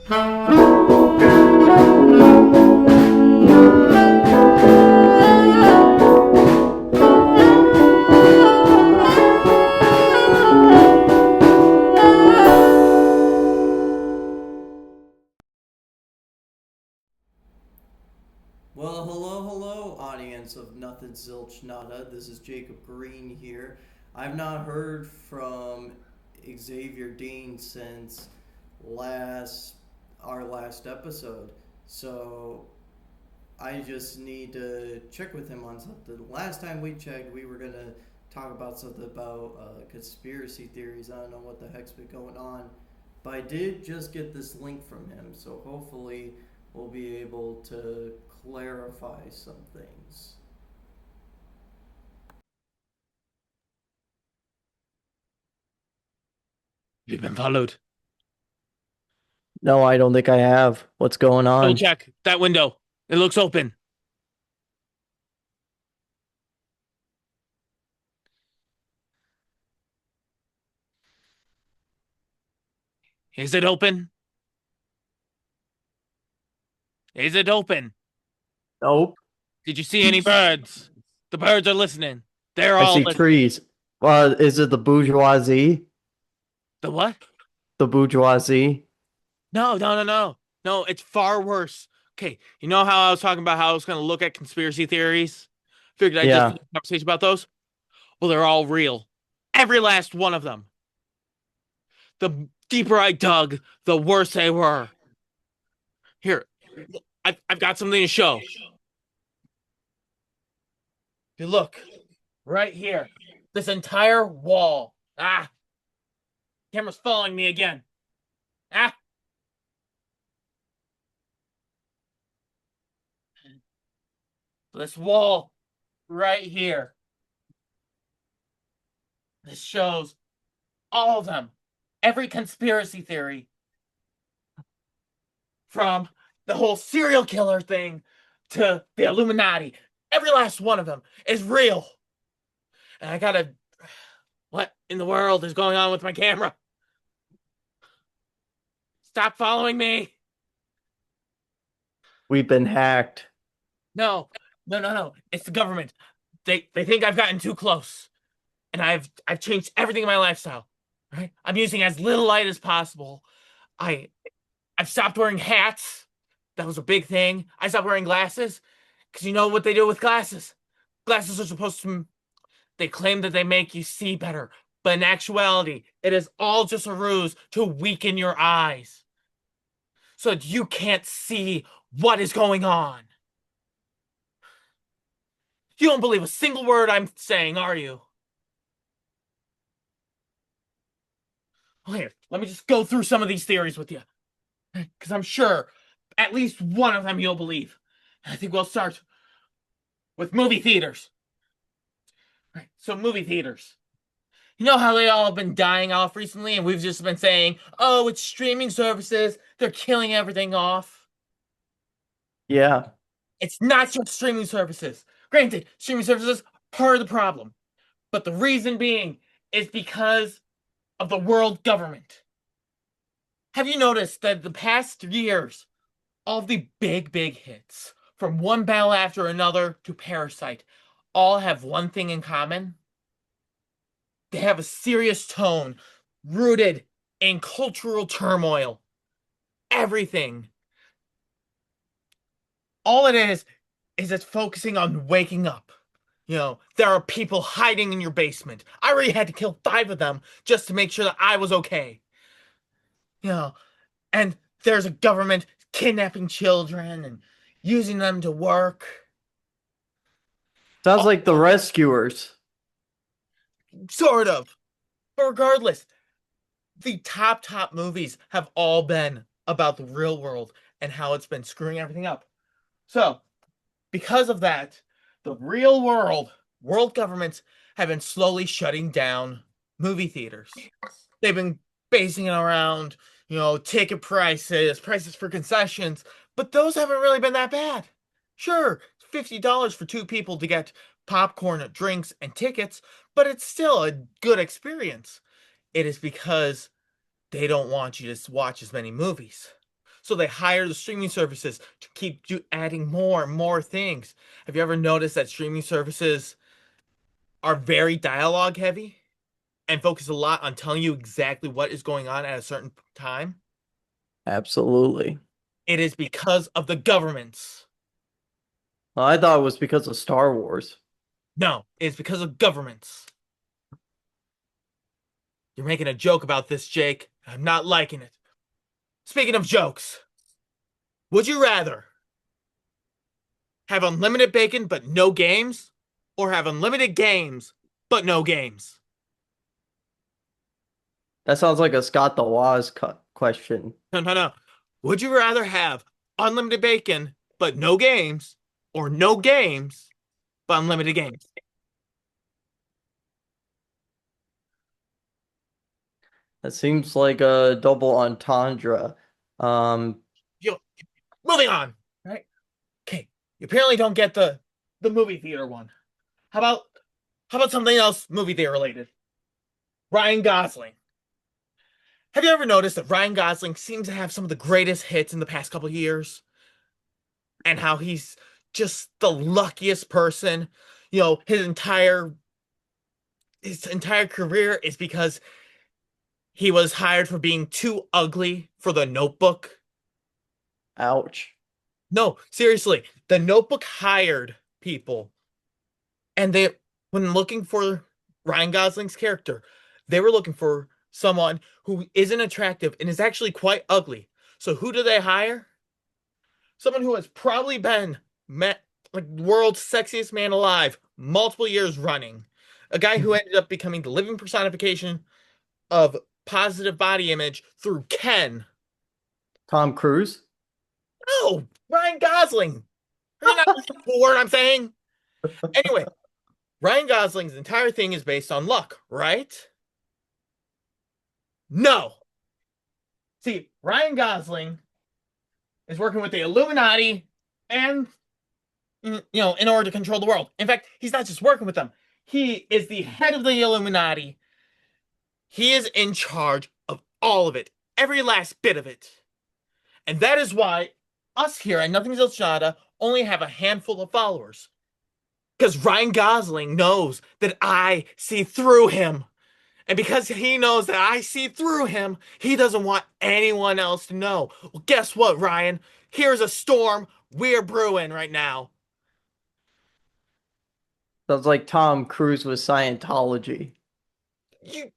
Well, hello, audience of Nothing Zilch Nada. This is Jacob Green here. I've not heard from Xavier Dean since last our last episode, so I just need to check with him on something. Last time we checked, we were gonna talk about something about conspiracy theories. I don't know what the heck's been going on, but I did just get this link from him, so hopefully we'll be able to clarify some things. You've been followed. No, I don't think I have. What's going Double on? check that window. It looks open. Is it open? Is it open? Nope. Did you see any birds? The birds are listening. They're I all see listening. trees. Is it the bourgeoisie? The what? The bourgeoisie? No, no, no, no. No, it's far worse. Okay, you know how I was talking about how I was going to look at conspiracy theories? Figured I'd just Yeah. have a conversation about those. Well, they're all real. Every last one of them. The deeper I dug, the worse they were. Here, I've got something to show. If you look right here, this entire wall. Camera's following me again. Ah, this wall right here. This shows all of them. Every conspiracy theory from the whole serial killer thing to the Illuminati. Every last one of them is real. And I gotta. What in the world is going on with my camera? Stop following me. We've been hacked. No, no, no, no. It's the government. They think I've gotten too close. And I've changed everything in my lifestyle. Right? I'm using as little light as possible. I I've stopped wearing hats. That was a big thing. I stopped wearing glasses because you know what they do with glasses. Glasses are supposed to. They claim that they make you see better, but in actuality, it is all just a ruse to weaken your eyes so that you can't see what is going on. You don't believe a single word I'm saying, are you? Well, here, let me just go through some of these theories with you, because I'm sure at least one of them you'll believe. I think we'll start with movie theaters. Right, so movie theaters. You know how they all have been dying off recently, and we've just been saying, oh, it's streaming services, they're killing everything off. Yeah. It's not just streaming services. Granted, streaming services are part of the problem, but the reason being is because of the world government. Have you noticed that the past 3 years, all of the big hits, from One Battle After Another to Parasite, all have one thing in common? They have a serious tone rooted in cultural turmoil. Everything. All it is it's focusing on waking up. You know, there are people hiding in your basement. I already had to kill 5 of them just to make sure that I was okay. You know, and there's a government kidnapping children and using them to work. Sounds Oh, like the rescuers. sort of. But regardless, the top movies have all been about the real world and how it's been screwing everything up. So, because of that, the real world governments have been slowly shutting down movie theaters. They've been basing it around, ticket prices, prices for concessions, but those haven't really been that bad. Sure, $50 for 2 people to get popcorn, drinks, and tickets, but it's still a good experience. It is because they don't want you to watch as many movies. So they hire the streaming services to keep adding more and more things. Have you ever noticed that streaming services are very dialogue heavy and focus a lot on telling you exactly what is going on at a certain time? Absolutely. It is because of the governments. Well, I thought it was because of Star Wars. No, it's because of governments. You're making a joke about this, Jake. I'm not liking it. Speaking of jokes, would you rather have unlimited bacon but no games, or have unlimited games but no games? That sounds like a Scott the Woz question. No, no, no. Would you rather have unlimited bacon but no games, or no games but unlimited games? That seems like a double entendre. Um, You moving on, right? Okay. You apparently don't get the movie theater one. How about something else movie theater related? Ryan Gosling. Have you ever noticed that Ryan Gosling seems to have some of the greatest hits in the past couple of years? And how he's just the luckiest person. You know, his entire career is because he was hired for being too ugly for The Notebook. ouch. No, seriously, The Notebook hired people, and when looking for Ryan Gosling's character, they were looking for someone who isn't attractive and is actually quite ugly. So who do they hire? Someone who has probably been like world's sexiest man alive multiple years running. A guy who ended up becoming the living personification of positive body image through Ken. Tom Cruise? Oh, Ryan Gosling. Are you not listening to a word I'm saying? Anyway, Ryan Gosling's entire thing is based on luck, right? No. See, Ryan Gosling is working with the Illuminati and, in order to control the world. In fact, he's not just working with them. He is the head of the Illuminati. He is in charge of all of it, every last bit of it. And that is why us here at Nothing Zilch Nada only have a handful of followers. Because Ryan Gosling knows that I see through him. And because he knows that I see through him, he doesn't want anyone else to know. Well, guess what, Ryan? Here's a storm we're brewing right now. Sounds like Tom Cruise with Scientology. You,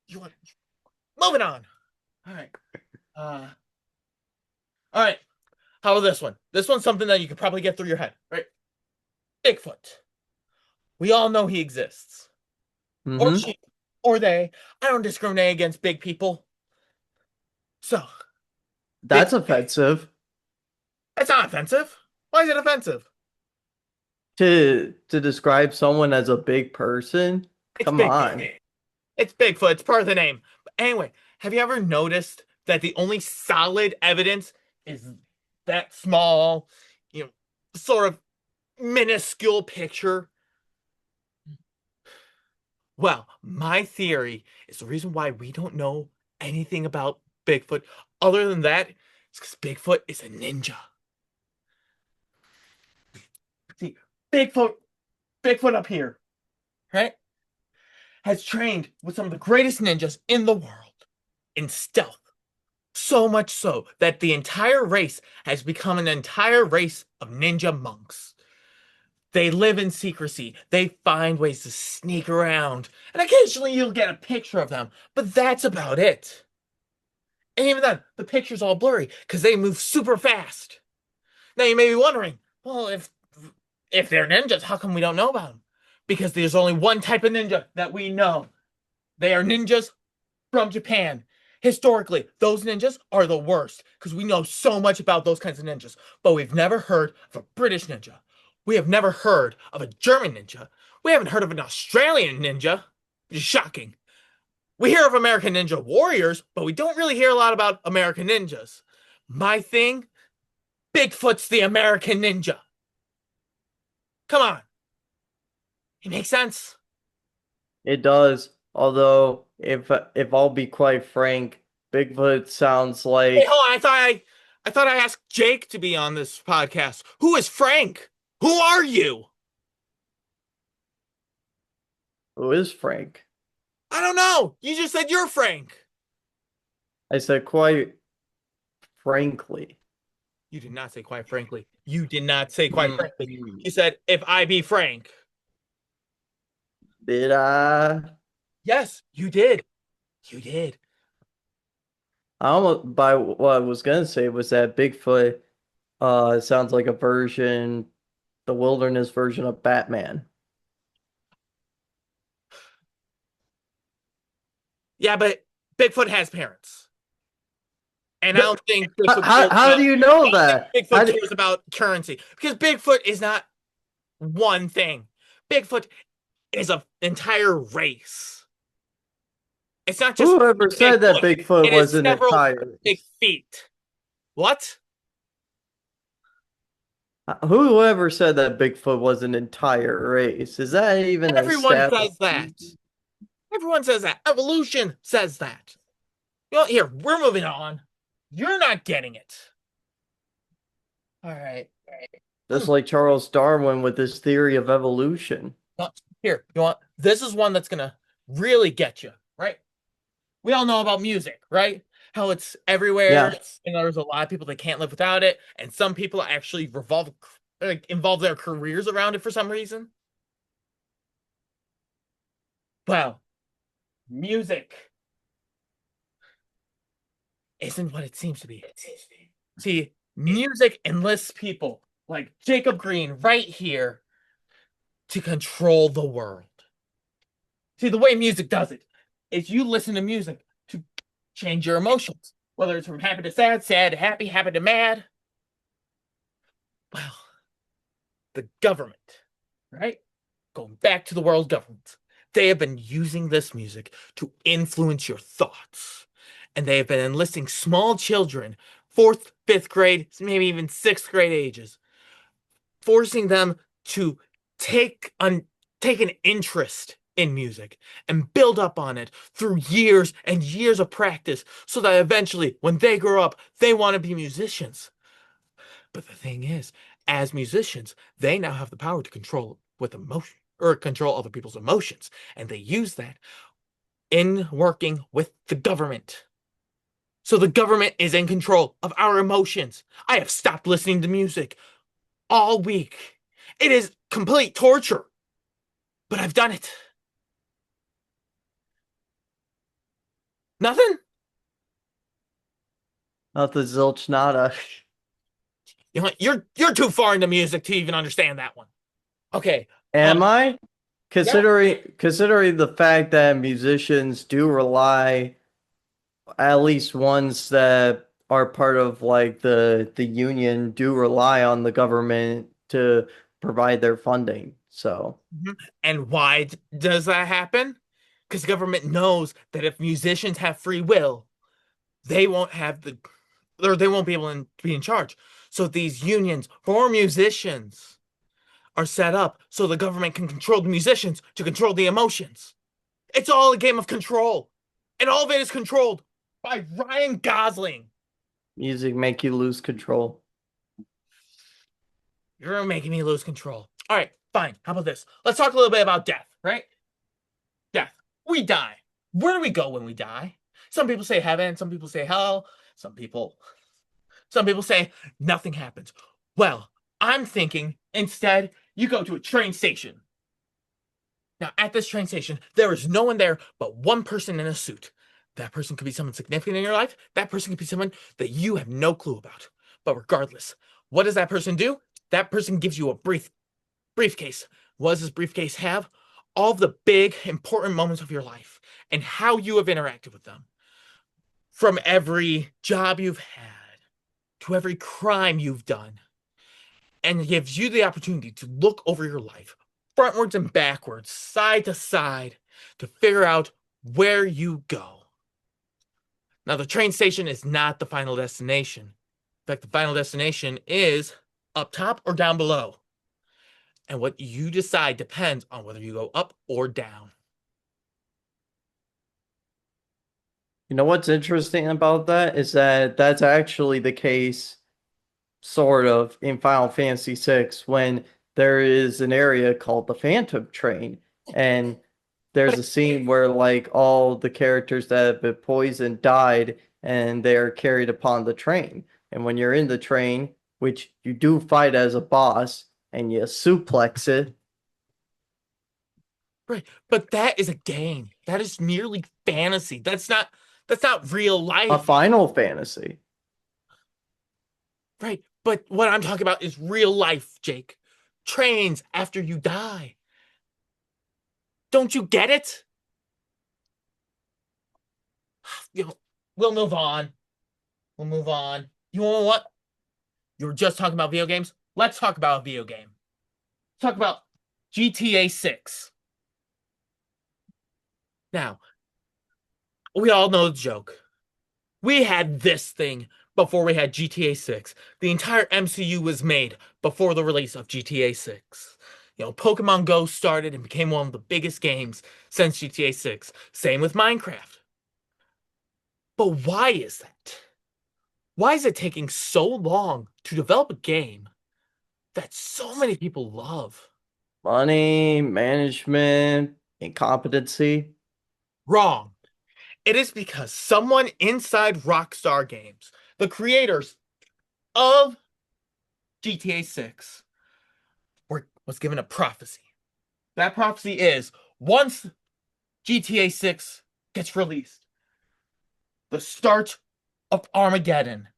you want moving on. All right. All right. How about this one? This one's something that you could probably get through your head, right? Bigfoot. We all know he exists. Or Mm-hmm. she, or they. I don't discriminate against big people. So, That's offensive. it's not offensive. Why is it offensive? To describe someone as a big person? It's Come Bigfoot. on. It's Bigfoot. It's part of the name. But anyway, have you ever noticed that the only solid evidence is that small, sort of minuscule picture? Well, my theory is the reason why we don't know anything about Bigfoot other than that is because Bigfoot is a ninja. See, Bigfoot up here, right, has trained with some of the greatest ninjas in the world in stealth. So much so that the entire race has become an entire race of ninja monks. They live in secrecy. They find ways to sneak around. And occasionally you'll get a picture of them. But that's about it. And even then, the picture's all blurry because they move super fast. Now you may be wondering, well, if they're ninjas, how come we don't know about them? Because there's only one type of ninja that we know. They are ninjas from Japan. Historically, those ninjas are the worst because we know so much about those kinds of ninjas. But we've never heard of a British ninja. We have never heard of a German ninja. We haven't heard of an Australian ninja, which is shocking. We hear of American Ninja Warriors, but we don't really hear a lot about American ninjas. My thing, Bigfoot's the American ninja. Come on. It makes sense. It does. Although, if I'll be quite frank, Bigfoot sounds Hey, like hold on. I thought I asked Jake to be on this podcast. Who is Frank? Who are you? who is Frank? I don't know. You just said you're Frank. I said quite frankly. You did not say quite frankly. You did not say quite frankly. Hmm. You said if I be Frank. Did I? Yes, you did. You did. I almost by what I was gonna say was that Bigfoot sounds like a version, the wilderness version of Batman. Yeah, but Bigfoot has parents. And I don't think Bigfoot How, cares how about do you know that? Bigfoot cares about currency. Because Bigfoot is not one thing. Bigfoot is an entire race. It's not just Whoever said that Bigfoot. Bigfoot It is was an several entire big race? feet. What? Whoever said that Bigfoot was an entire race? Is that even Everyone established? says that. Everyone says that. Evolution says that. You know, here, we're moving on. You're not getting it. All right. Just like Charles Darwin with his theory of evolution. Here, you want this is one that's gonna really get you, right? We all know about music, right? How it's everywhere, Yeah. and there's a lot of people that can't live without it, and some people actually involve their careers around it for some reason. Well, music isn't what it seems to be. See, music enlists people like Jacob Green right here to control the world. See, the way music does it is you listen to music to change your emotions, whether it's from happy to sad, sad to happy, happy to mad. Well, the government, right? Going back to the world government, they have been using this music to influence your thoughts. And they have been enlisting small children, fourth, fifth grade, maybe even sixth grade ages, forcing them to take an take an interest in music and build up on it through years and years of practice so that eventually when they grow up they want to be musicians. But the thing is, as musicians, they now have the power to control with emotion or control other people's emotions, and they use that in working with the government. So the government is in control of our emotions. I have stopped listening to music all week. It is complete torture, but I've done it. Nothing? Not the Zilch Nada. You know what? You're too far into music to even understand that one. Okay. Am I? Yeah. Considering the fact that musicians do rely, at least ones that are part of like the union do rely on the government to provide their funding. So And why does that happen? Because the government knows that if musicians have free will, they won't have the or they won't be able to be in charge. So these unions for musicians are set up so the government can control the musicians to control the emotions. It's all a game of control. And all of it is controlled by Ryan Gosling. music make you lose control. You're making me lose control. All right, fine. How about this? Let's talk a little bit about death, right? Death. We die. Where do we go when we die? Some people say heaven, some people say hell, some people say nothing happens. Well, I'm thinking instead you go to a train station. Now, at this train station, there is no one there but one person in a suit. That person could be someone significant in your life. That person could be someone that you have no clue about. But regardless, what does that person do? That person gives you a briefcase. What does this briefcase have? All of the big, important moments of your life and how you have interacted with them. From every job you've had to every crime you've done. And it gives you the opportunity to look over your life, frontwards and backwards, side to side, to figure out where you go. Now, the train station is not the final destination. In fact, the final destination is up top or down below. And what you decide depends on whether you go up or down. You know what's interesting about that is that that's actually the case, sort of, in Final Fantasy VI when there is an area called the Phantom Train, and there's a scene where like all the characters that have been poisoned died, and they are carried upon the train. And when you're in the train, which you do fight as a boss, and you suplex it, Right. But that is a game. That is merely fantasy. That's not real a life. Final Fantasy. Right. But what I'm talking about is real life, Jake. Trains after you die. Don't you get it? You know, we'll move on. We'll move on. You know what? You were just talking about video games. Let's talk about a video game. Talk about GTA 6. Now, we all know the joke. We had this thing before we had GTA 6. The entire MCU was made before the release of GTA 6. You know, Pokemon Go started and became one of the biggest games since GTA 6. Same with Minecraft. But why is that? Why is it taking so long to develop a game that so many people love? Money, management, incompetency. Wrong. It is because someone inside Rockstar Games, the creators of GTA 6, was given a prophecy. That prophecy is once GTA 6 gets released, the start of Armageddon,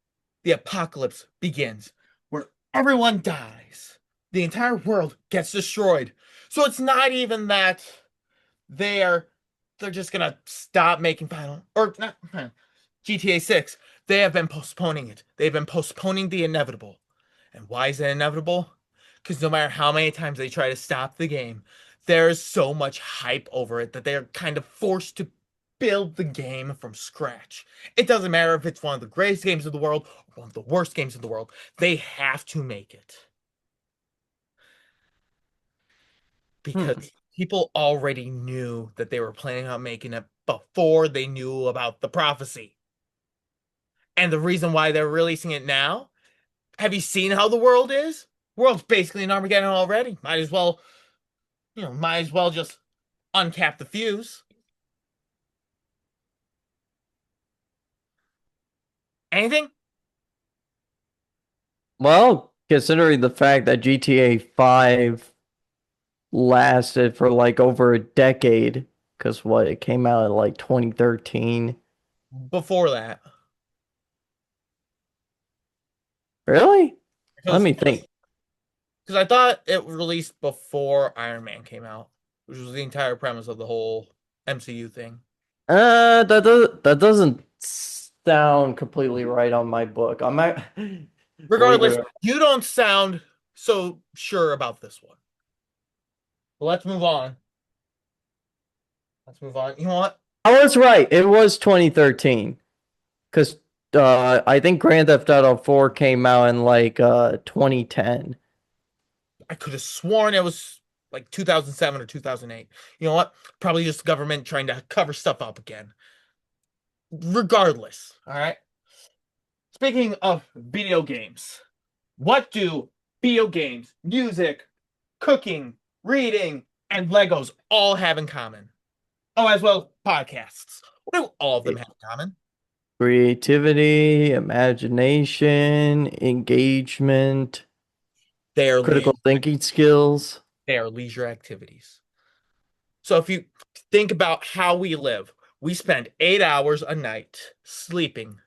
the apocalypse begins, where everyone dies. The entire world gets destroyed. So it's not even that they're they're just gonna stop making final or not GTA 6. They have been postponing it. They've been postponing the inevitable. And why is it inevitable? Because no matter how many times they try to stop the game, there's so much hype over it that they're kind of forced to build the game from scratch. It doesn't matter if it's one of the greatest games of the world or one of the worst games of the world, they have to make it. Hmm. Because people already knew that they were planning on making it before they knew about the prophecy. And the reason why they're releasing it now, have you seen how the world is? World's basically an Armageddon already. Might as well just uncap the fuse. Anything? Well, considering the fact that GTA 5 lasted for like over a decade, because what, it came out in like 2013. Before that. Really? Let Because me think. I thought it released before Iron Man came out, which was the entire premise of the whole MCU thing. That doesn't sound completely right on my book. I might believe it Regardless, or you don't sound so sure about this one. But let's move on. Let's move on. You know what? I was right. It was 2013 because I think Grand Theft Auto 4 came out in like 2010. I could have sworn it was like 2007 or 2008. You know what? Probably just the government trying to cover stuff up again. Regardless, all right? Speaking of video games, what do video games, music, cooking, reading, and Legos all have in common? Oh, as well as podcasts. What do all of them have in common? Creativity, imagination, engagement, They are critical leisure, thinking skills. they are leisure activities. So if you think about how we live, we spend 8 hours a night sleeping.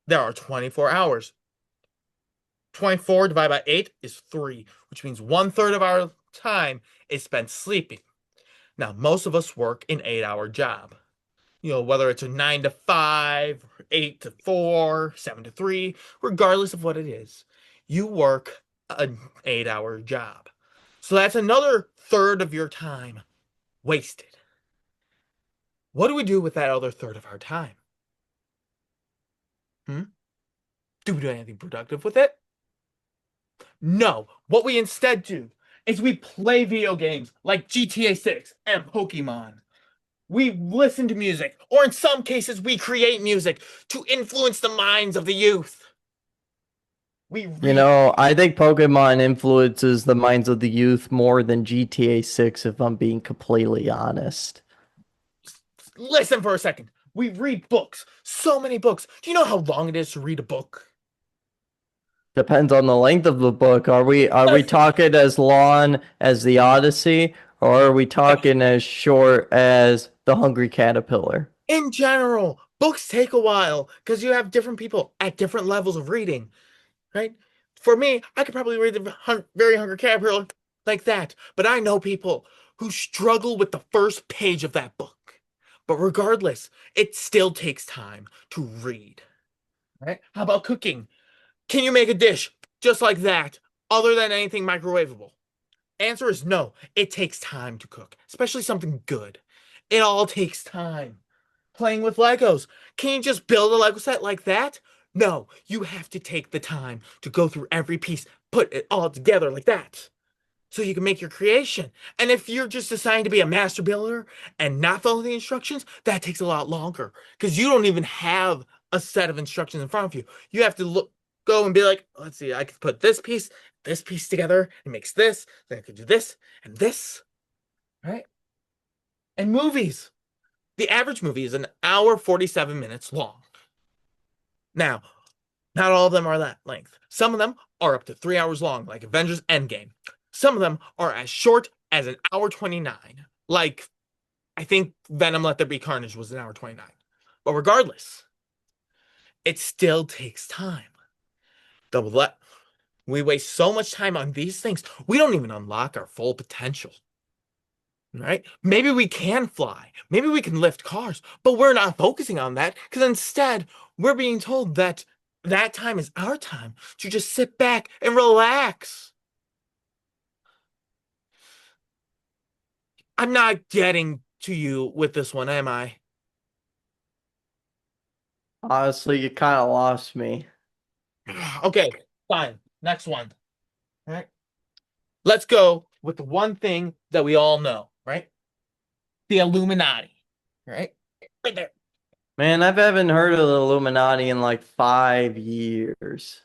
There are 24 hours. 24 divided by 8 is 3, which means 1/3 of our time is spent sleeping. Now, most of us work an 8-hour job. You know, whether it's a 9 to 5, 8 to 4, 7 to 3, regardless of what it is, you work an 8-hour job. So that's another third of your time wasted. What do we do with that other third of our time? Hmm? Do we do anything productive with it? No. What we instead do is we play video games like GTA 6 and Pokemon. We listen to music, or in some cases, we create music to influence the minds of the youth. We read. I think Pokemon influences the minds of the youth more than GTA 6, if I'm being completely honest. Listen for a second. We read books. So many books. Do you know how long it is to read a book? Depends on the length of the book. Are we talking as long as the Odyssey, or are we talking as short as The Hungry Caterpillar? In general, books take a while because you have different people at different levels of reading, right? For me, I could probably read the Very Hungry Caterpillar like that, but I know people who struggle with the first page of that book. But regardless, it still takes time to read, right? How about cooking? Can you make a dish just like that, other than anything microwavable? Answer is no. It takes time to cook, especially something good. It all takes time. Playing with Legos. Can you just build a Lego set like that? No, you have to take the time to go through every piece, put it all together like that, so you can make your creation. And if you're just deciding to be a master builder and not follow the instructions, that takes a lot longer because you don't even have a set of instructions in front of you. You have to go and be like, let's see, I could put this piece together. It makes this. Then I could do this and this, right? And movies. The average movie is an hour 47 minutes long. Now, not all of them are that length. Some of them are up to 3 hours long, like Avengers Endgame. Some of them are as short as an hour 29. Like, I think Venom Let There Be Carnage was an hour 29. But regardless, it still takes time. Double that. We waste so much time on these things, we don't even unlock our full potential. Right? Maybe we can fly. Maybe we can lift cars, but we're not focusing on that because instead we're being told that that time is our time to just sit back and relax. I'm not getting to you with this one, am I? Honestly, you kind of lost me. Okay, fine. Next one. All right. Let's go with the one thing that we all know, right? The Illuminati, right? Right there. Man, I haven't heard of the Illuminati in like 5 years.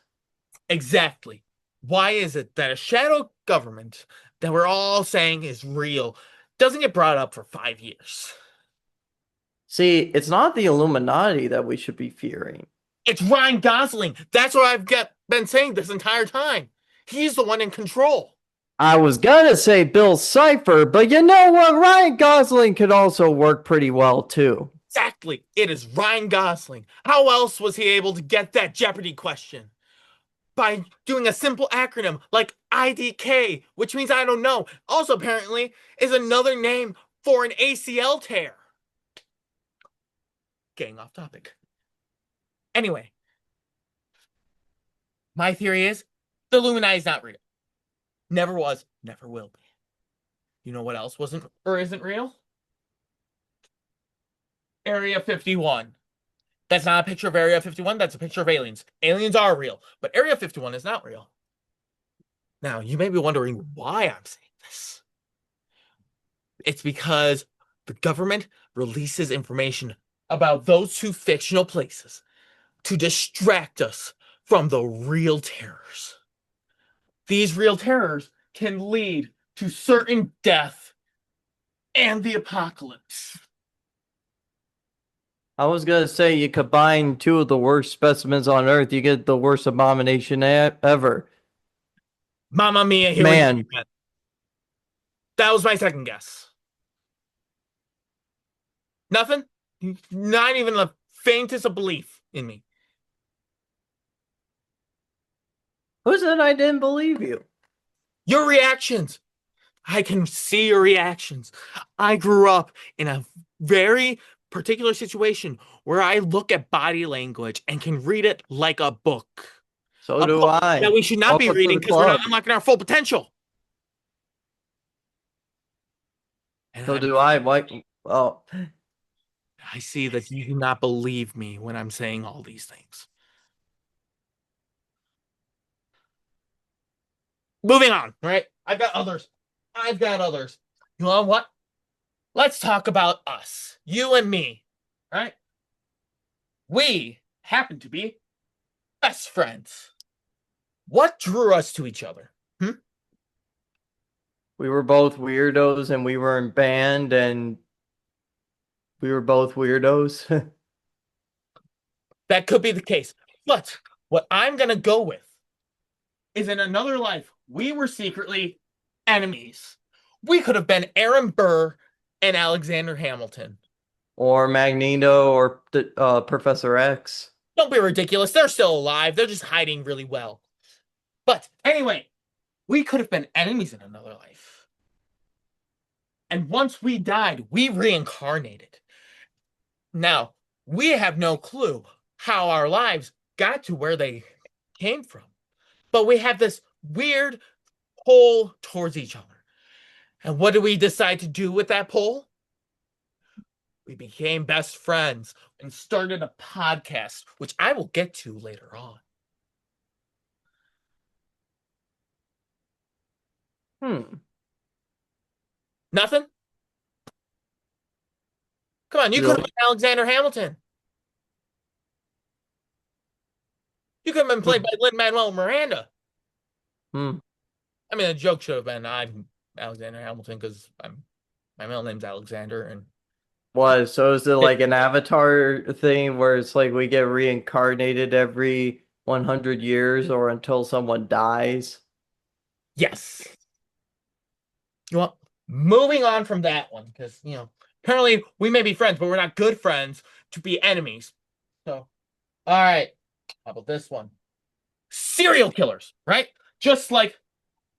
Exactly. Why is it that a shadow government that we're all saying is real doesn't get brought up for 5 years? See, it's not the Illuminati that we should be fearing. It's Ryan Gosling. That's what been saying this entire time. He's the one in control. I was gonna say Bill Cipher, but you know what? Ryan Gosling could also work pretty well too. Exactly. It is Ryan Gosling. How else was he able to get that Jeopardy question? By doing a simple acronym like IDK, which means I don't know. Also, apparently, is another name for an ACL tear. Getting off topic. Anyway, my theory is the Illuminati is not real. Never was, never will be. You know what else wasn't or isn't real? Area 51. That's not a picture of Area 51, that's a picture of aliens. Aliens are real, but Area 51 is not real. Now, you may be wondering why I'm saying this. It's because the government releases information about those two fictional places to distract us from the real terrors. These real terrors can lead to certain death and the apocalypse. I was gonna say you combine two of the worst specimens on Earth, you get the worst abomination ever. Mamma mia, here we go Man, again. That was my second guess. Nothing? Not even the faintest of belief in me. who said I didn't believe you? Your reactions. I can see your reactions. I grew up in a very particular situation where I look at body language and can read it like a book. So A do book I. that we should not be Welcome to reading the because we're not club. unlocking our full potential. And So do I. What? Oh, I see that you do not believe me when I'm saying all these things. Moving on, right? I've got others. You know what? let's talk about us, you and me, right? We happen to be best friends. What drew us to each other? We were both weirdos and we were in band and we were both weirdos. That could be the case. But what I'm going to go with is in another life, we were secretly enemies. We could have been Aaron Burr and Alexander Hamilton. Or Magneto or Professor X. Don't be ridiculous. They're still alive. They're just hiding really well. But anyway, we could have been enemies in another life. And once we died, we reincarnated. Now, we have no clue how our lives got to where they came from. But we have this weird pull towards each other. And what do we decide to do with that pull? We became best friends and started a podcast, which I will get to later on. Nothing? Come on, you could have been Alexander Hamilton. You could have been played by Lin-Manuel Miranda. I mean, the joke should have been I'm Alexander Hamilton because my middle name's Alexander. And what? So is it like an Avatar thing where it's like we get reincarnated every 100 years or until someone dies? Yes. You want moving on from that one because apparently we may be friends, but we're not good friends to be enemies. So, all right. How about this one? Serial killers, right? Just like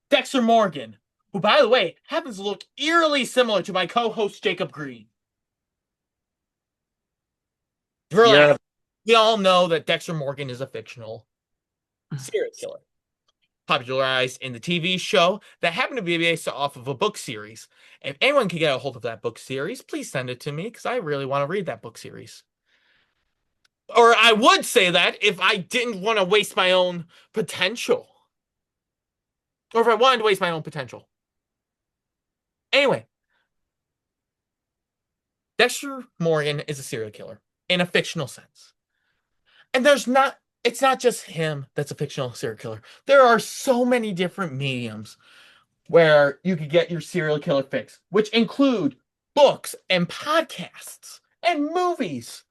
Dexter Morgan, who, by the way, happens to look eerily similar to my co-host Jacob Green. Relax. Yeah. We all know that Dexter Morgan is a fictional serial killer, popularized in the TV show that happened to be based off of a book series. If anyone can get a hold of that book series, please send it to me because I really want to read that book series. Or I would say that if I didn't want to waste my own potential. Or if I wanted to waste my own potential. Anyway, Dexter Morgan is a serial killer in a fictional sense. And it's not just him that's a fictional serial killer. There are so many different mediums where you could get your serial killer fix, which include books and podcasts and movies.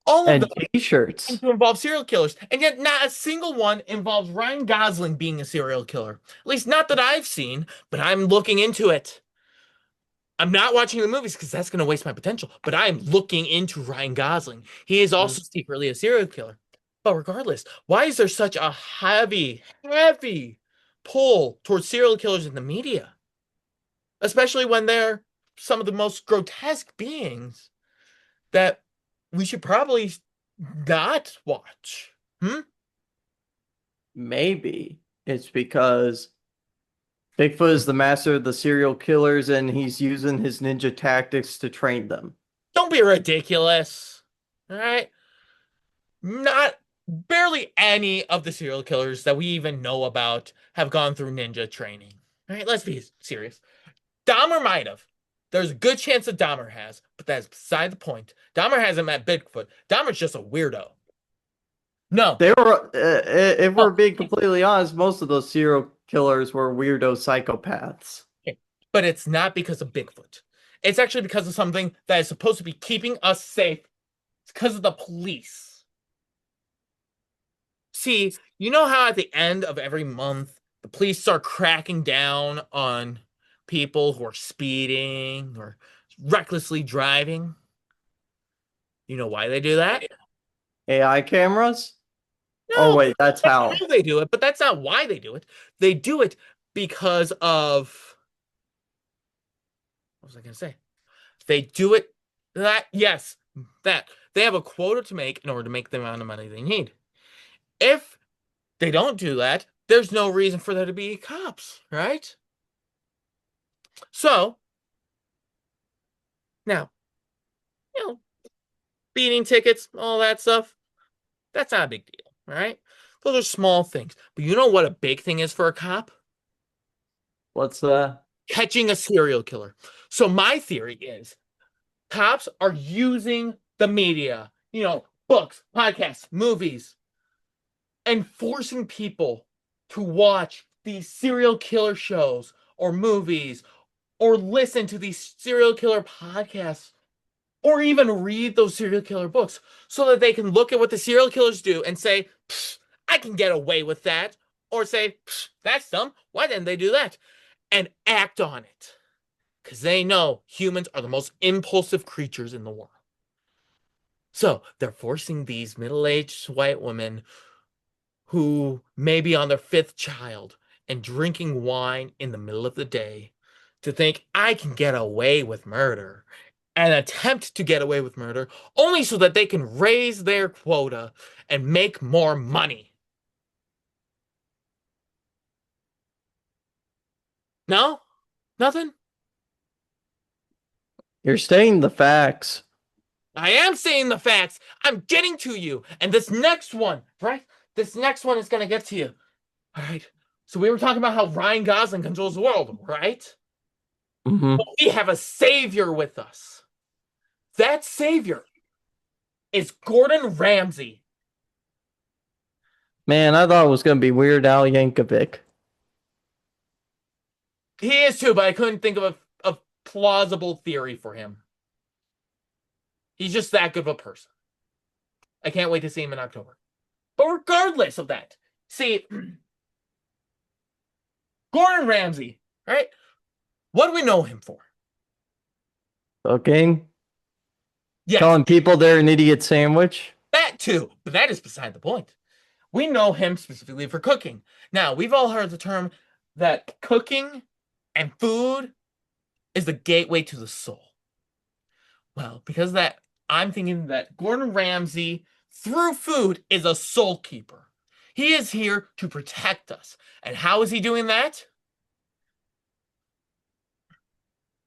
All of them t-shirts to involve serial killers, and yet not a single one involves Ryan Gosling being a serial killer. At least not that I've seen, but I'm looking into it. I'm not watching the movies because that's going to waste my potential, but I'm looking into Ryan Gosling. He is also secretly a serial killer. But regardless, why is there such a heavy pull towards serial killers in the media? Especially when they're some of the most grotesque beings that we should probably not watch. Maybe it's because Bigfoot is the master of the serial killers and he's using his ninja tactics to train them. Don't be ridiculous. All right? Barely any of the serial killers that we even know about have gone through ninja training. All right? Let's be serious. Dahmer might have. There's a good chance that Dahmer has, but that's beside the point. Dahmer hasn't met Bigfoot. Dahmer's just a weirdo. No. They were, if we're being completely honest, most of those serial killers were weirdo psychopaths. But it's not because of Bigfoot. It's actually because of something that is supposed to be keeping us safe. It's because of the police. See, you know how at the end of every month, the police start cracking down on people who are speeding or recklessly driving? You know why they do that? AI cameras? No, oh, wait, that's how they do it, but that's not why they do it. They do it because of... What was I going to say? They do it... That they have a quota to make in order to make the amount of money they need. If they don't do that, there's no reason for there to be cops, right? So, now, speeding tickets, all that stuff, that's not a big deal, all right? Those are small things. But you know what a big thing is for a cop? What's that? catching a serial killer. So my theory is cops are using the media, books, podcasts, movies, and forcing people to watch these serial killer shows or movies or listen to these serial killer podcasts or even read those serial killer books so that they can look at what the serial killers do and say, I can get away with that. Or say, that's dumb. Why didn't they do that? And act on it. Because they know humans are the most impulsive creatures in the world. So they're forcing these middle-aged white women who may be on their fifth child and drinking wine in the middle of the day to think I can get away with murder and attempt to get away with murder only so that they can raise their quota and make more money. No? Nothing? You're stating the facts. I am saying the facts. I'm getting to you. And this next one, right? This next one is going to get to you. All right. So we were talking about how Ryan Gosling controls the world, right? Hmm. But we have a savior with us. That savior is Gordon Ramsay. Man, I thought it was gonna be Weird Al Yankovic. He is too, but I couldn't think of a plausible theory for him. He's just that good of a person. I can't wait to see him in October. But regardless of that, see, Gordon Ramsay, right? What do we know him for? Okay. Yes, Telling people they're an idiot sandwich. that too, but that is beside the point. We know him specifically for cooking. Now, we've all heard the term that cooking and food is the gateway to the soul. Well, because of that, I'm thinking that Gordon Ramsay, through food, is a soul keeper. He is here to protect us. And how is he doing that?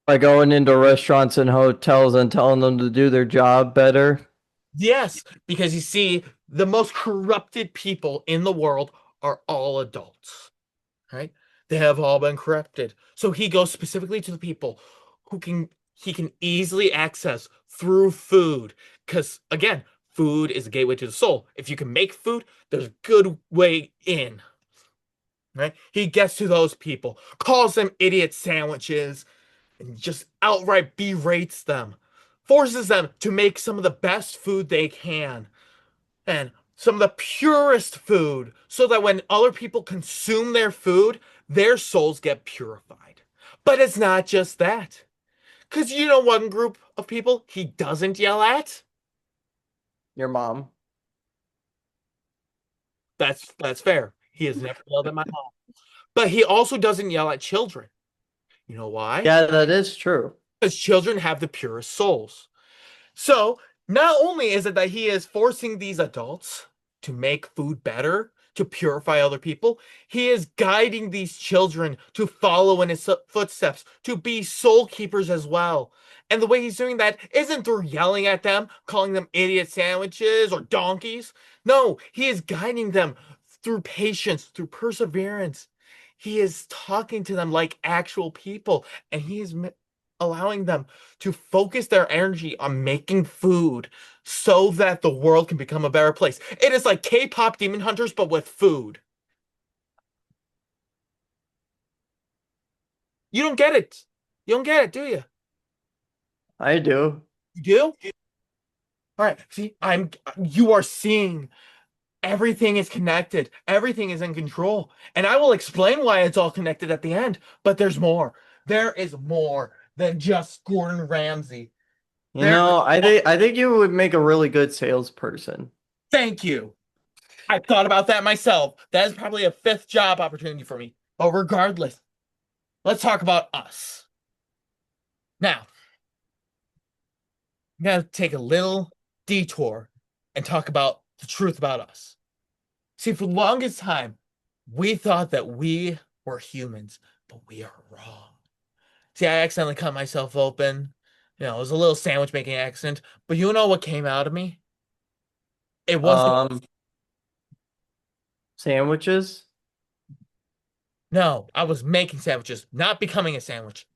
By going into restaurants and hotels and telling them to do their job better. Yes, because you see, the most corrupted people in the world are all adults, right? They have all been corrupted. So he goes specifically to the people he can easily access through food. Because again, food is a gateway to the soul. If you can make food, there's a good way in. Right? He gets to those people, calls them idiot sandwiches, and just outright berates them, forces them to make some of the best food they can, and some of the purest food, so that when other people consume their food, their souls get purified. But it's not just that. Because you know one group of people he doesn't yell at? Your mom. That's fair. He has never yelled at my mom. But he also doesn't yell at children. You know why? Yeah, that is true. Because children have the purest souls. So, not only is it that he is forcing these adults to make food better, to purify other people, he is guiding these children to follow in his footsteps, to be soul keepers as well. And the way he's doing that isn't through yelling at them, calling them idiot sandwiches or donkeys. No, he is guiding them through patience, through perseverance. He is talking to them like actual people, and he is allowing them to focus their energy on making food so that the world can become a better place. It is like K-pop Demon Hunters, but with food. You don't get it. You don't get it, do you? I do. You do? All right. See, you are seeing everything is connected. Everything is in control. And I will explain why it's all connected at the end, but there's more. There is more than just Gordon Ramsay. You know, I think you would make a really good salesperson. Thank you. I thought about that myself. That is probably a fifth job opportunity for me. But regardless, let's talk about us. Now, I'm going to take a little detour and talk about the truth about us. See, for the longest time, we thought that we were humans, but we are wrong. See, I accidentally cut myself open. It was a little sandwich making accident. But you know what came out of me? It wasn't. Sandwiches. No, I was making sandwiches, not becoming a sandwich.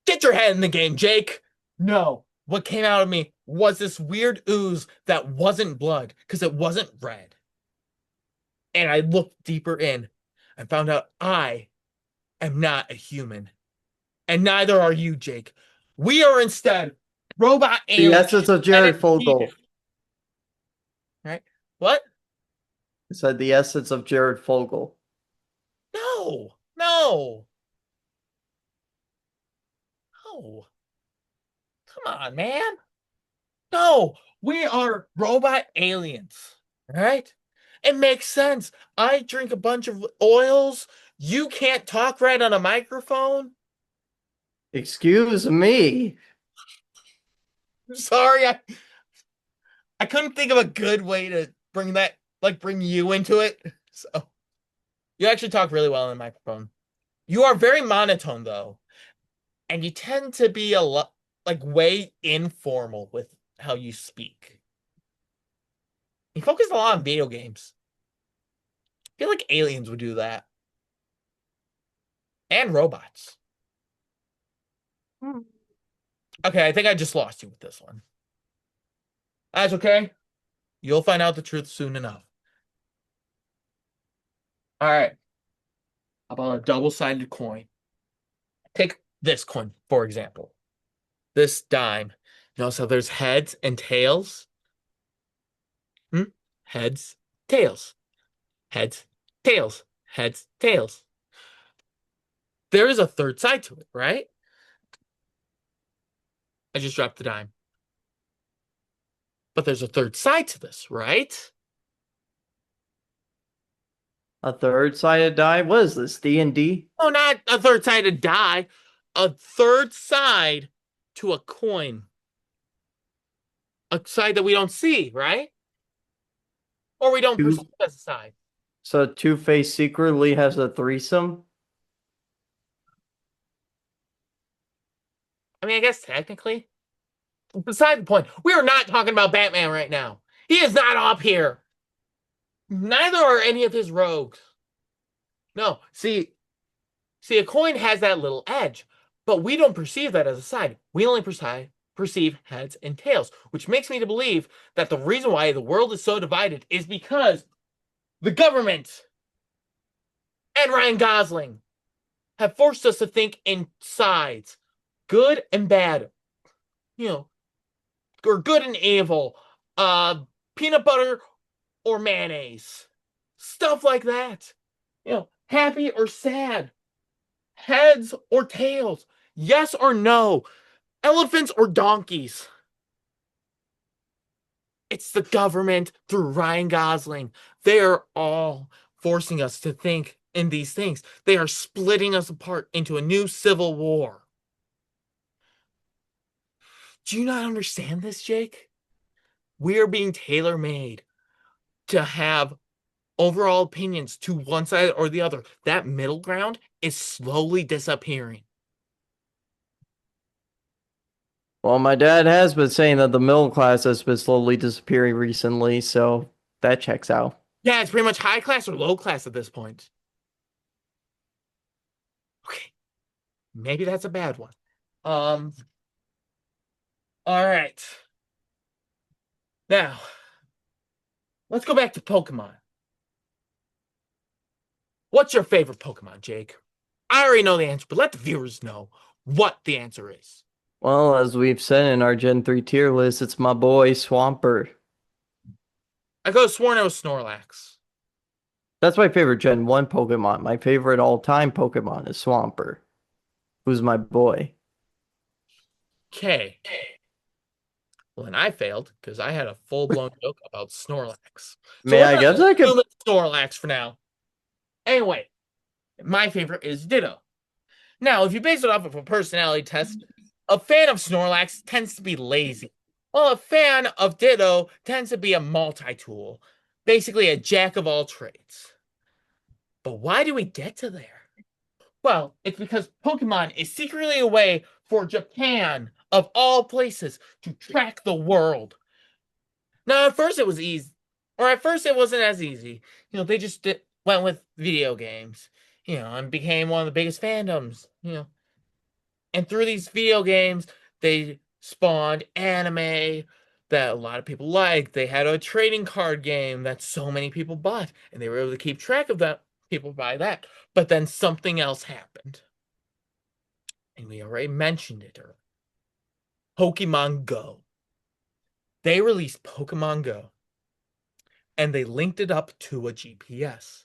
Get your head in the game, Jake. No, what came out of me was this weird ooze that wasn't blood because it wasn't red. And I looked deeper in and found out I am not a human. And neither are you, Jake. We are instead robot The aliens. essence of Jared Fogle. Right? What? I said the essence of Jared Fogle. No. No. No. Come on, man. No. We are robot aliens. Right? It makes sense. I drink a bunch of oils. You can't talk right on a microphone. Excuse me. Sorry, I couldn't think of a good way to bring that, like, bring you into it. So you actually talk really well on the microphone. You are very monotone though, and you tend to be a lot like way informal with how you speak. You focus a lot on video games. I feel like aliens would do that. And robots. Okay, I think I just lost you with this one. That's okay. You'll find out the truth soon enough. All right. How about a double-sided coin? Take this coin, for example. This dime. Notice how there's heads and tails? Heads, tails. Heads, tails. Heads, tails. There is a third side to it, right? I just dropped the dime. But there's a third side to this, right? A third-sided die? What is this, D&D? Oh, not a third-sided die. A third side to a coin. A side that we don't see, right? Or we don't perceive as a side. So Two-Face secretly has a threesome? I mean, I guess technically. Beside the point, we are not talking about Batman right now. He is not up here. Neither are any of his rogues. No, see, a coin has that little edge, but we don't perceive that as a side. We only perceive heads and tails, which makes me to believe that the reason why the world is so divided is because the government and Ryan Gosling have forced us to think in sides, good and bad, or good and evil, peanut butter or mayonnaise, stuff like that. Happy or sad, heads or tails, yes or no, elephants or donkeys. It's the government through Ryan Gosling. They are all forcing us to think in these things. They are splitting us apart into a new civil war. Do you not understand this, Jake? We are being tailor-made to have overall opinions to one side or the other. That middle ground is slowly disappearing. Well, my dad has been saying that the middle class has been slowly disappearing recently, so that checks out. Yeah, it's pretty much high class or low class at this point. Okay, maybe that's a bad one. All right. Now, let's go back to Pokemon. What's your favorite Pokemon, Jake? I already know the answer, but let the viewers know what the answer is. Well, as we've said in our Gen 3 tier list, it's my boy Swampert. I could have sworn it was Snorlax. That's my favorite Gen 1 Pokemon. My favorite all-time Pokemon is Swampert, who's my boy. Okay. Well, and I failed because I had a full-blown joke about Snorlax. May I guess I could... Snorlax for now. Anyway, my favorite is Ditto. Now, if you base it off of a personality test, a fan of Snorlax tends to be lazy, while a fan of Ditto tends to be a multi-tool, basically a jack of all trades. But why do we get to there? Well, it's because Pokemon is secretly a way for Japan, of all places, to track the world. Now, at first it was easy, or at first it wasn't as easy. They just went with video games. and became one of the biggest fandoms. And through these video games, they spawned anime that a lot of people liked. They had a trading card game that so many people bought, and they were able to keep track of that. People buy that. But then something else happened. And we already mentioned it earlier. Pokemon Go. They released Pokemon Go, and they linked it up to a GPS.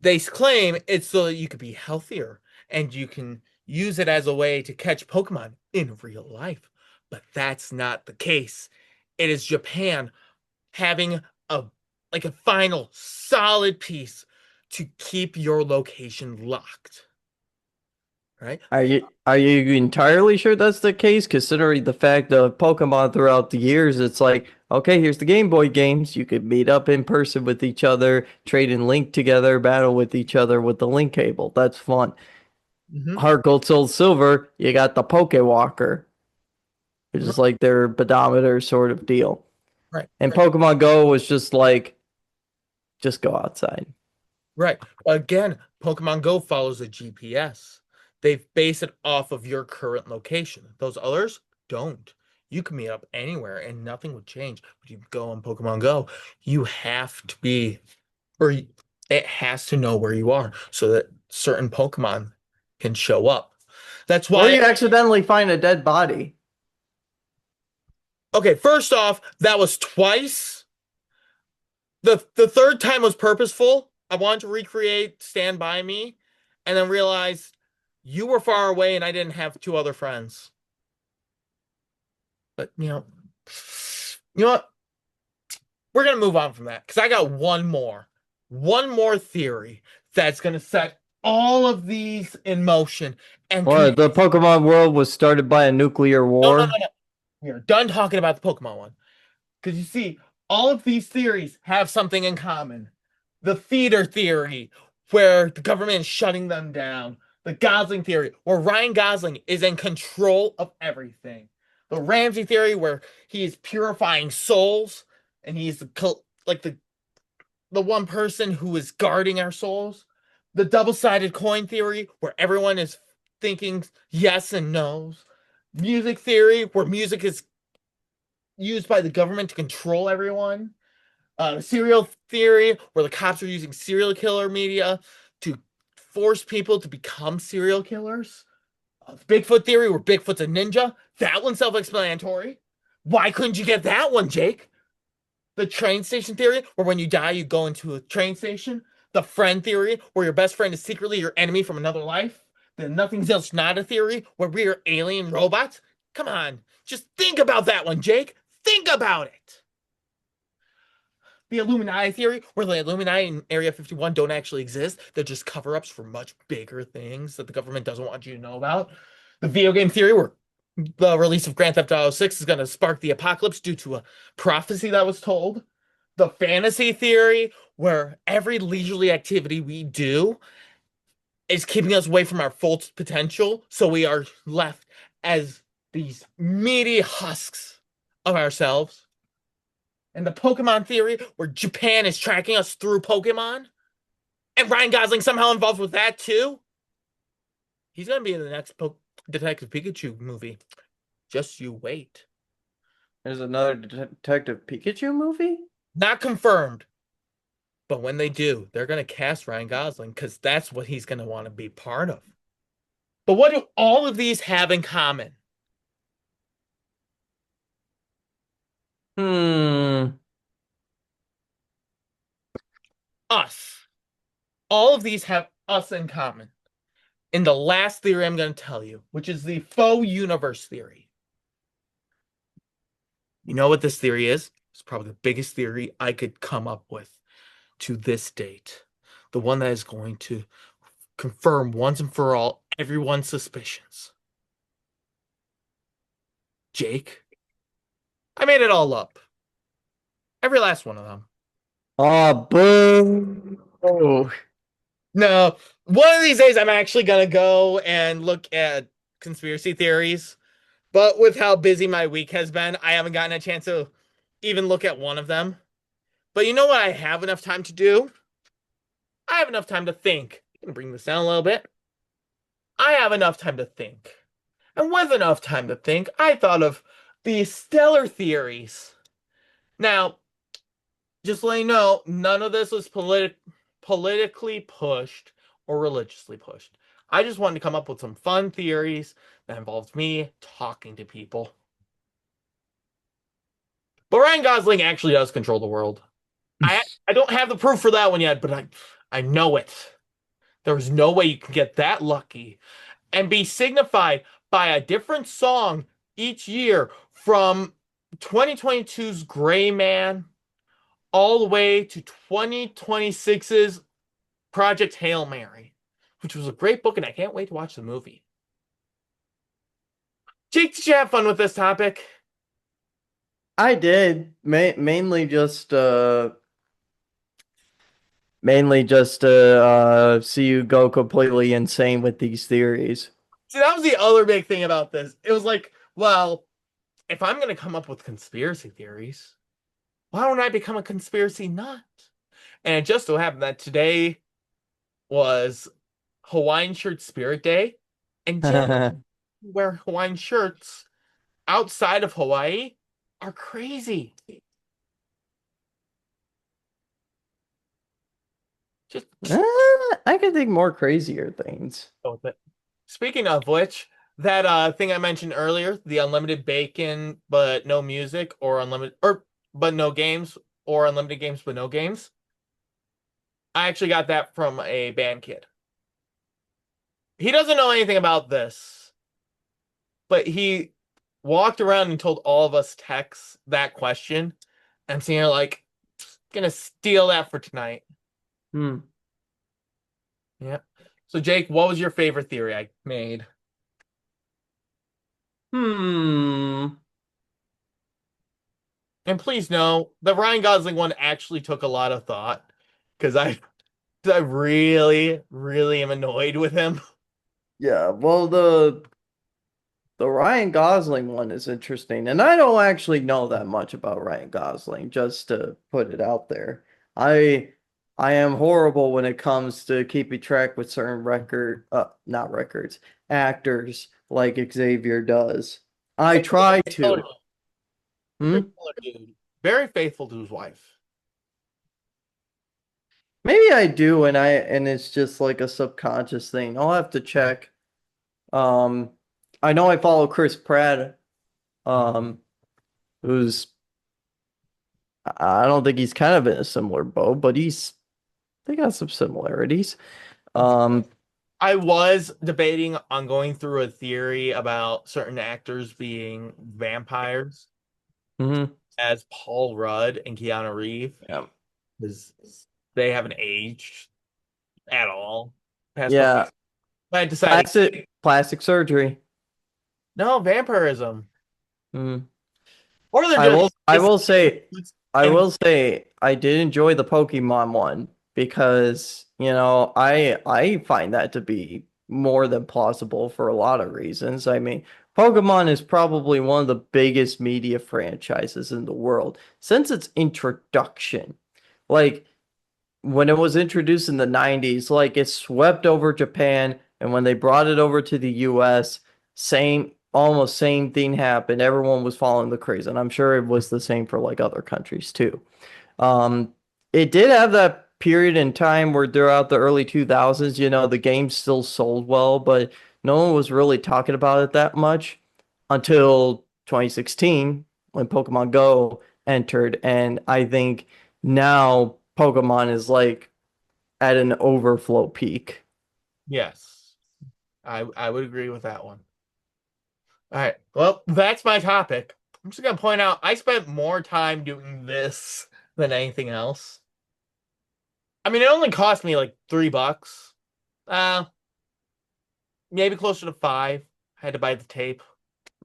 They claim it's so that you could be healthier and you can use it as a way to catch Pokemon in real life. But that's not the case. It is Japan having a like a final solid piece to keep your location locked. Right? Are you entirely sure that's the case? Considering the fact of Pokemon throughout the years, it's like, okay, here's the Game Boy games. You could meet up in person with each other, trade and link together, battle with each other with the link cable. That's fun. Mhm. Heart Gold Soul Silver, you got the Pokewalker, which is like their pedometer sort of deal. Right. And Pokemon Go was just like, just go outside. Right. Again, Pokemon Go follows a GPS. They base it off of your current location. Those others don't. You can meet up anywhere and nothing would change. But you go on Pokemon Go, you have to be, or it has to know where you are so that certain Pokemon can show up. That's Or why, you accidentally find a dead body. okay, first off, that was twice. The third time was purposeful. I wanted to recreate Stand By Me and then realized you were far away and I didn't have two other friends. But you know what? We're gonna move on from that because I got one more theory that's gonna set all of these in motion. And What, the Pokemon world was started by a nuclear war? no. We are done talking about the Pokemon one. Because you see, all of these theories have something in common. The theater theory, where the government is shutting them down. The Gosling theory, where Ryan Gosling is in control of everything. The Ramsey theory, where he is purifying souls, and he's the one person who is guarding our souls. The double-sided coin theory, where everyone is thinking yes and no's. Music theory, where music is used by the government to control everyone. Serial theory, where the cops are using serial killer media to force people to become serial killers. Bigfoot theory, where Bigfoot's a ninja. That one's self-explanatory. Why couldn't you get that one, Jake? The train station theory, where when you die, you go into a train station. The friend theory, where your best friend is secretly your enemy from another life. The nothing Zilch Nada theory, where we are alien robots. Come on, just think about that one, Jake. Think about it. The Illuminati theory, where the Illuminati in Area 51 don't actually exist. They're just cover-ups for much bigger things that the government doesn't want you to know about. The video game theory, where the release of Grand Theft Auto 6 is going to spark the apocalypse due to a prophecy that was told. The fantasy theory, where every leisurely activity we do is keeping us away from our full potential, so we are left as these meaty husks of ourselves. And the Pokemon theory, where Japan is tracking us through Pokemon, and Ryan Gosling somehow involved with that too. He's gonna be in the next Detective Pikachu movie. Just you wait. There's another Detective Pikachu movie? Not confirmed, but when they do, they're gonna cast Ryan Gosling because that's what he's gonna want to be part of. But what do all of these have in common? Us. All of these have us in common. In the last theory I'm going to tell you, which is the faux universe theory. You know what this theory is? It's probably the biggest theory I could come up with to this date. The one that is going to confirm once and for all everyone's suspicions. Jake, I made it all up. Every last one of them. Oh, boo. Oh. No, one of these days I'm actually going to go and look at conspiracy theories. But with how busy my week has been, I haven't gotten a chance to even look at one of them. But you know what I have enough time to do? I have enough time to think gonna bring this down a little bit. I have enough time to think. And with enough time to think, I thought of the stellar theories. Now, just to let you know, none of this was politically pushed or religiously pushed. I just wanted to come up with some fun theories that involved me talking to people. But Ryan Gosling actually does control the world. I don't have the proof for that one yet, but I know it. There's no way you can get that lucky and be signified by a different song each year from 2022's Gray Man all the way to 2026's Project Hail Mary, which was a great book, and I can't wait to watch the movie. Jake, did you have fun with this topic? I did mainly just to see you go completely insane with these theories. See, that was the other big thing about this. It was like, well, if I'm going to come up with conspiracy theories, why don't I become a conspiracy nut? And it just so happened that today was Hawaiian Shirt Spirit Day, and generally wear Hawaiian shirts outside of Hawaii are crazy. Just I can think more crazier things. go with it. Speaking of which, that thing I mentioned earlier, the unlimited bacon but no music, or unlimited but no games, or unlimited games but no games. I actually got that from a band kid. He doesn't know anything about this, but he walked around and told all of us techs that question. I'm sitting here like, gonna steal that for tonight. Hmm. Yeah. So Jake, what was your favorite theory I made? Hmm. And please know the Ryan Gosling one actually took a lot of thought because I really, really am annoyed with him. Yeah, well, the Ryan Gosling one is interesting, and I don't actually know that much about Ryan Gosling, just to put it out there. I I am horrible when it comes to keeping track with certain not records, actors like Xavier does. He's I a try very to. Hmm? killer dude, very faithful to his wife. Maybe I do, and it's just like a subconscious thing. I'll have to check. Um, I know I follow Chris Pratt, who's I don't think he's kind of in a similar boat, but they got some similarities. Um, I was debating on going through a theory about certain actors being vampires mhm. as Paul Rudd and Keanu Reeves Yeah. because they haven't aged at all. Past couple, Yeah, I decided plastic surgery. no vampirism, Mm. or they're I will just I will say I and will say I did enjoy the Pokemon one because, I find that to be more than plausible for a lot of reasons. I mean, Pokemon is probably one of the biggest media franchises in the world since its introduction. Like when it was introduced in the 90s, like it swept over Japan, and when they brought it over to the US, almost same thing happened. Everyone was following the craze, and I'm sure it was the same for like other countries too. Um, it did have that period in time where throughout the early 2000s, the game still sold well, but no one was really talking about it that much until 2016 when Pokemon Go entered. And I think now Pokemon is like at an overflow peak. yes, I would agree with that one. All right, well, that's my topic. I'm just gonna point out I spent more time doing this than anything else. I mean, it only cost me like $3. Uh, maybe closer to five. I had to buy the tape.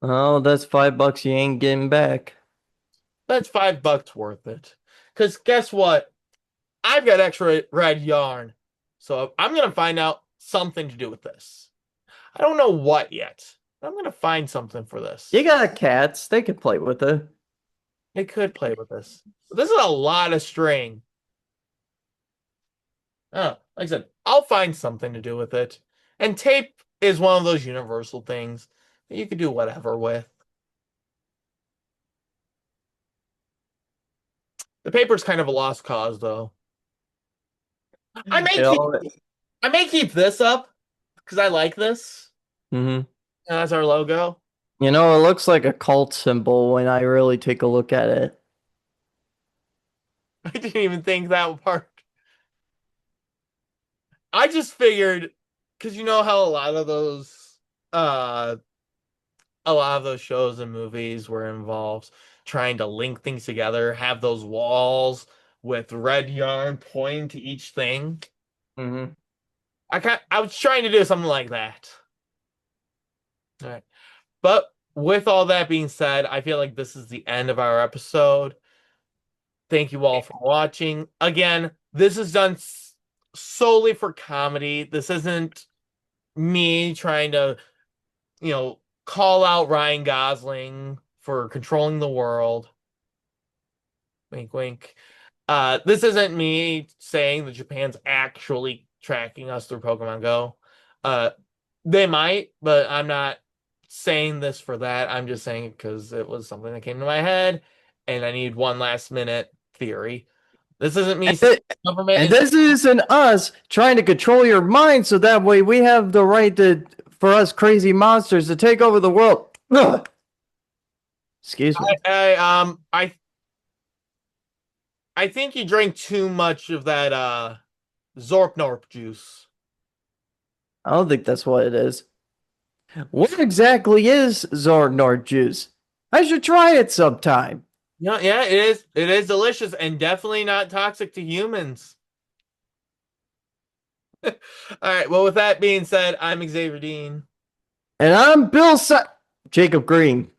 Oh, that's $5 you ain't getting back. That's $5 worth it. Because guess what? I've got extra red yarn. So I'm going to find out something to do with this. I don't know what yet. I'm going to find something for this. You got cats, they can play with it. They could play with this. But this is a lot of string. Oh, like I said, I'll find something to do with it. And tape is one of those universal things that you could do whatever with. The paper's kind of a lost cause, though. I may It keep all, I may keep this up because I like this mhm. as our logo. You know, it looks like a cult symbol when I really take a look at it. I didn't even think that part. I just figured because you know how uh a lot of those shows and movies were involved trying to link things together, have those walls with red yarn pointing to each thing. Mm-hmm. I was trying to do something like that. All right. But with all that being said, I feel like this is the end of our episode. Thank you all for watching. Again, this is done solely for comedy. This isn't me trying to, call out Ryan Gosling for controlling the world. Wink, wink. This isn't me saying that Japan's actually tracking us through Pokemon Go. They might, but I'm not saying this for that. I'm just saying it because it was something that came to my head, and I need one last minute theory. This isn't me saying government And is. this isn't us trying to control your mind so that way we have the right for us crazy monsters to take over the world. Ugh. Excuse me. I think you drank too much of that Zorpnorp juice. I don't think that's what it is. What exactly is Zornord juice? I should try it sometime. Yeah, it is. It is delicious and definitely not toxic to humans. All right. Well, with that being said, I'm Xavier Dean. And I'm Jacob Green.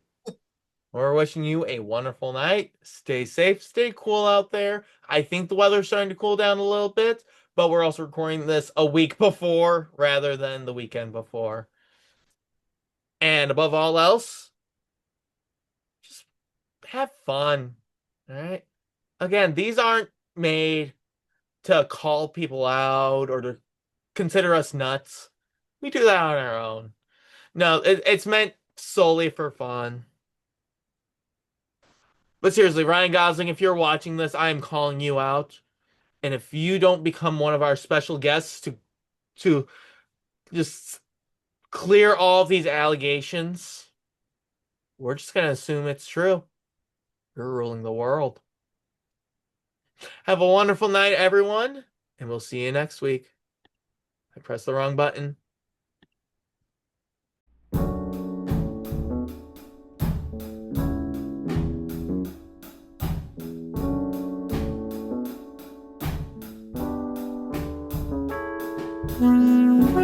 We're wishing you a wonderful night. Stay safe, stay cool out there. I think the weather's starting to cool down a little bit, but we're also recording this a week before rather than the weekend before. And above all else, just have fun. All right. Again, these aren't made to call people out or to consider us nuts. We do that on our own. No, it's meant solely for fun. But seriously, Ryan Gosling, if you're watching this, I am calling you out. And if you don't become one of our special guests to just clear all of these allegations, we're just gonna assume it's true. You're ruling the world. Have a wonderful night, everyone, and we'll see you next week. I pressed the wrong button. Mm-hmm.